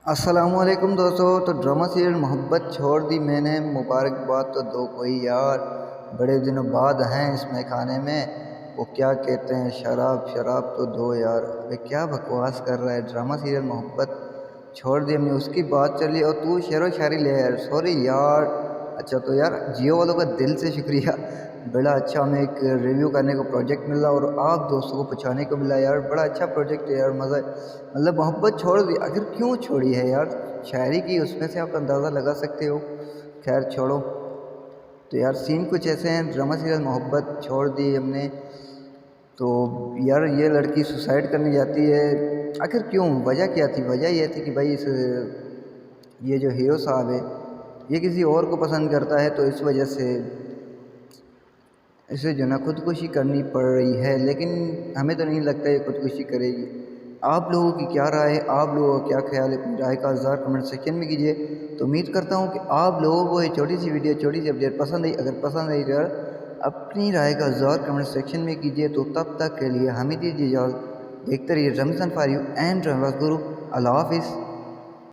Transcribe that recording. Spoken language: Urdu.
السلام علیکم دوستو، تو ڈرامہ سیریل محبت چھوڑ دی میں نے، مبارکباد تو دو کوئی یار، بڑے دنوں بعد ہیں اس میں کھانے میں، وہ کیا کہتے ہیں شراب شراب تو دو یار۔ ابے کیا بکواس کر رہا ہے، ڈرامہ سیریل محبت چھوڑ دی ہم نے، اس کی بات چلی اور تو شعر و شاعری لے یار، سوری یار۔ اچھا تو یار جیو والوں کا دل سے شکریہ، بڑا اچھا ہمیں ایک ریویو کرنے کو پروجیکٹ ملا اور آپ دوستوں کو پہنچانے کو ملا یار، بڑا اچھا پروجیکٹ ہے یار، مزہ ہے۔ مطلب محبت چھوڑ دی، آخر کیوں چھوڑی ہے یار، شاعری کی اس میں سے آپ اندازہ لگا سکتے ہو۔ خیر چھوڑو، تو یار سین کچھ ایسے ہیں، ڈرامہ سیریل محبت چھوڑ دی ہم نے، تو یار یہ لڑکی سوسائڈ کرنے جاتی ہے، آخر کیوں، وجہ کیا تھی؟ وجہ یہ تھی کہ بھائی یہ جو ہیرو صاحب ہے یہ کسی اور کو پسند کرتا ہے، تو اس وجہ سے اسے جو نا خودکشی کرنی پڑ رہی ہے، لیکن ہمیں تو نہیں لگتا یہ خودکشی کرے گی۔ آپ لوگوں کی کیا رائے ہے، آپ لوگوں کا کیا خیال ہے، اپنی رائے کا اظہار کمنٹ سیکشن میں کیجیے۔ تو امید کرتا ہوں کہ آپ لوگوں کو یہ چھوٹی سی ویڈیو، چھوٹی سی اپڈیٹ پسند آئی، اگر پسند آئی تو یار اپنی رائے کا اظہار کمنٹ سیکشن میں کیجیے۔ تو تب تک کے لیے ہمیں دیجیے اجازت، دیکھتے رہیے رمضان فار یو اینڈ رمضان گرو، اللہ حافظ۔